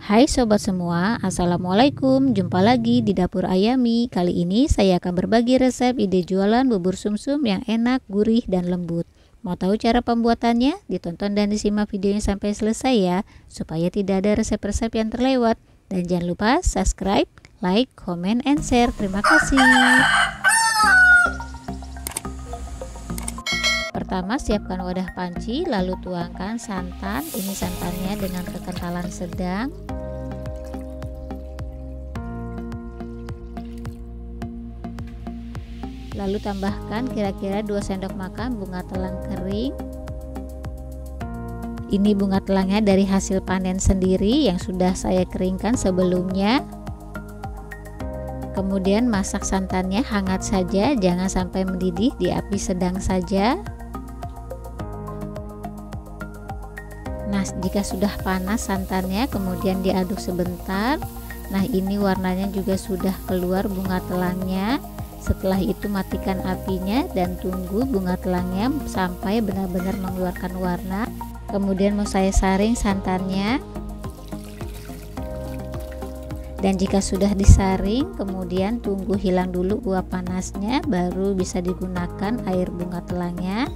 Hai sobat semua, assalamualaikum. Jumpa lagi di dapur Ayami. Kali ini saya akan berbagi resep ide jualan bubur sumsum yang enak, gurih, dan lembut. Mau tahu cara pembuatannya? Ditonton dan disimak videonya sampai selesai ya, supaya tidak ada resep-resep yang terlewat. Dan jangan lupa subscribe, like, comment, and share. Terima kasih. Pertama, siapkan wadah panci, lalu tuangkan santan. Ini santannya dengan kekentalan sedang. Lalu tambahkan kira-kira 2 sendok makan bunga telang kering. Ini bunga telangnya dari hasil panen sendiri yang sudah saya keringkan sebelumnya. Kemudian masak santannya hangat saja, jangan sampai mendidih, di api sedang saja. Nah, jika sudah panas santannya, kemudian diaduk sebentar. Nah, ini warnanya juga sudah keluar bunga telangnya. Setelah itu matikan apinya dan tunggu bunga telangnya sampai benar-benar mengeluarkan warna. Kemudian mau saya saring santannya. Dan jika sudah disaring, kemudian tunggu hilang dulu uap panasnya, baru bisa digunakan air bunga telangnya.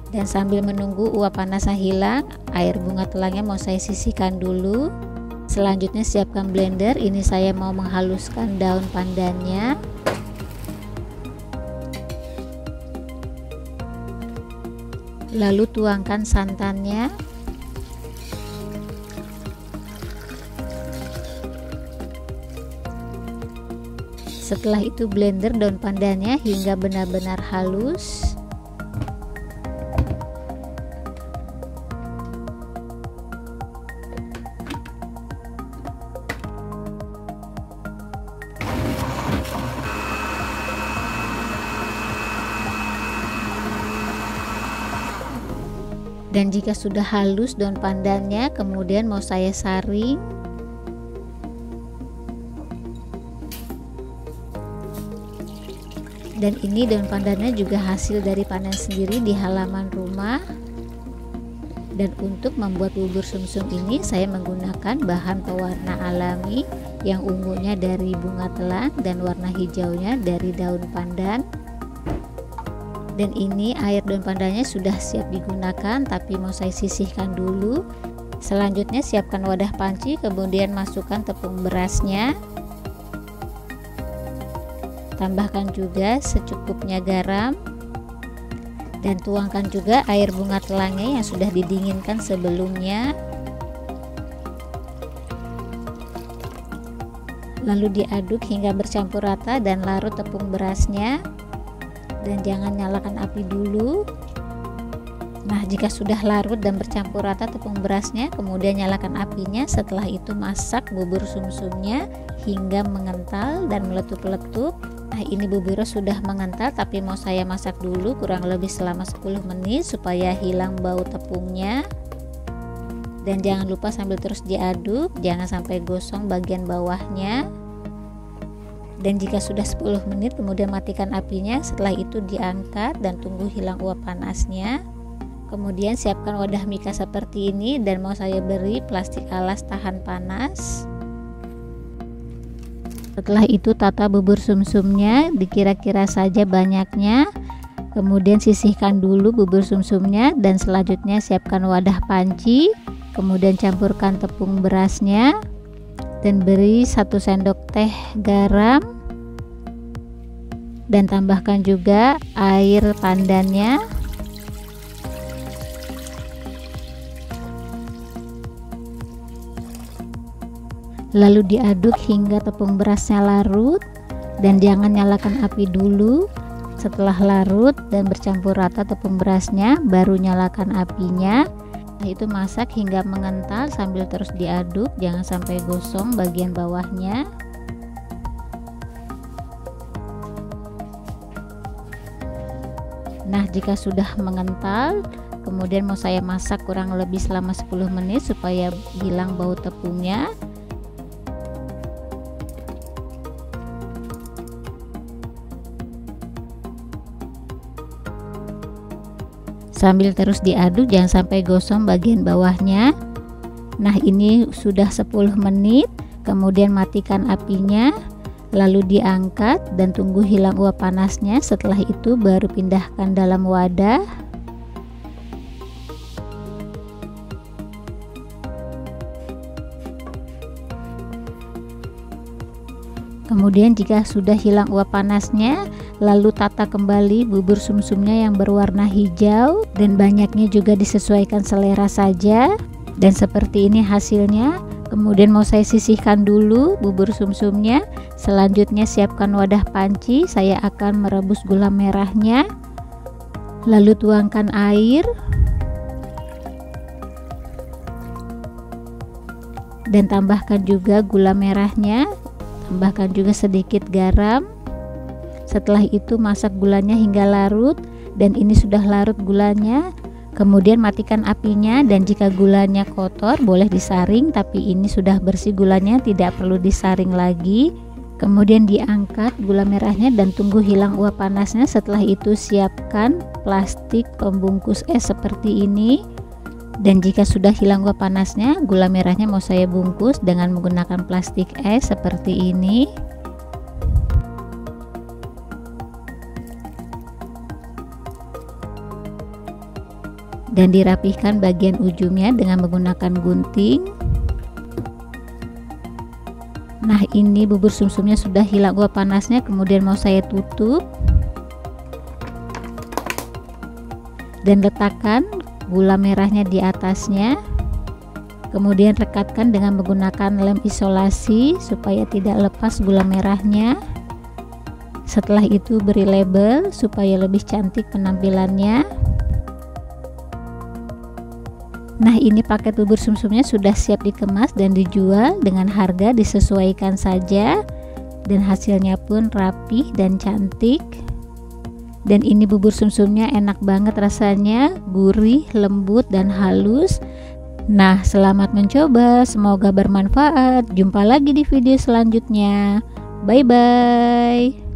Dan sambil menunggu uap panasnya hilang, air bunga telangnya mau saya sisihkan dulu. Selanjutnya siapkan blender. Ini saya mau menghaluskan daun pandannya. Lalu tuangkan santannya. Setelah itu blender daun pandannya hingga benar-benar halus. Dan jika sudah halus daun pandannya, kemudian mau saya saring. Dan ini daun pandannya juga hasil dari panen sendiri di halaman rumah. Dan untuk membuat bubur sumsum ini saya menggunakan bahan pewarna alami yang ungunya dari bunga telang dan warna hijaunya dari daun pandan. Dan ini air daun pandannya sudah siap digunakan, tapi mau saya sisihkan dulu. Selanjutnya siapkan wadah panci, kemudian masukkan tepung berasnya. Tambahkan juga secukupnya garam. Dan tuangkan juga air bunga telangnya yang sudah didinginkan sebelumnya. Lalu diaduk hingga bercampur rata dan larut tepung berasnya. Dan jangan nyalakan api dulu. Nah, jika sudah larut dan bercampur rata tepung berasnya, kemudian nyalakan apinya. Setelah itu masak bubur sumsumnya hingga mengental dan meletup-letup. Nah, ini buburnya sudah mengental, tapi mau saya masak dulu kurang lebih selama 10 menit supaya hilang bau tepungnya. Dan jangan lupa sambil terus diaduk, jangan sampai gosong bagian bawahnya. Dan jika sudah 10 menit kemudian matikan apinya. Setelah itu diangkat dan tunggu hilang uap panasnya. Kemudian siapkan wadah mika seperti ini dan mau saya beri plastik alas tahan panas. Setelah itu tata bubur sumsumnya dikira-kira saja banyaknya. Kemudian sisihkan dulu bubur sumsumnya dan selanjutnya siapkan wadah panci. Kemudian campurkan tepung berasnya. Dan beri 1 sendok teh garam dan tambahkan juga air pandannya. Lalu diaduk hingga tepung berasnya larut dan jangan nyalakan api dulu. Setelah larut dan bercampur rata tepung berasnya, baru nyalakan apinya. Nah, itu masak hingga mengental sambil terus diaduk, jangan sampai gosong bagian bawahnya. Nah, jika sudah mengental, kemudian mau saya masak kurang lebih selama 10 menit supaya hilang bau tepungnya. sambil terus diaduk, jangan sampai gosong bagian bawahnya. Nah, ini sudah 10 menit, kemudian matikan apinya, lalu diangkat dan tunggu hilang uap panasnya. Setelah itu baru pindahkan dalam wadah. Kemudian jika sudah hilang uap panasnya, lalu tata kembali bubur sumsumnya yang berwarna hijau, dan banyaknya juga disesuaikan selera saja. Dan seperti ini hasilnya. Kemudian mau saya sisihkan dulu bubur sumsumnya. Selanjutnya siapkan wadah panci, saya akan merebus gula merahnya. Lalu tuangkan air. Dan tambahkan juga gula merahnya. Tambahkan juga sedikit garam. Setelah itu masak gulanya hingga larut, dan ini sudah larut gulanya. Kemudian matikan apinya, dan jika gulanya kotor boleh disaring, tapi ini sudah bersih gulanya, tidak perlu disaring lagi. Kemudian diangkat gula merahnya dan tunggu hilang uap panasnya. Setelah itu siapkan plastik pembungkus es seperti ini. Dan jika sudah hilang uap panasnya, gula merahnya mau saya bungkus dengan menggunakan plastik es seperti ini. Dan dirapihkan bagian ujungnya dengan menggunakan gunting. Nah, ini bubur sumsumnya sudah hilang uap panasnya, kemudian mau saya tutup. Dan letakkan gula merahnya di atasnya. Kemudian rekatkan dengan menggunakan lem isolasi supaya tidak lepas gula merahnya. Setelah itu beri label supaya lebih cantik penampilannya. Nah, ini paket bubur sumsumnya sudah siap dikemas dan dijual. Dengan harga disesuaikan saja, dan hasilnya pun rapih dan cantik. Dan ini bubur sumsumnya enak banget rasanya, gurih, lembut, dan halus. Nah, selamat mencoba, semoga bermanfaat. Jumpa lagi di video selanjutnya. Bye bye.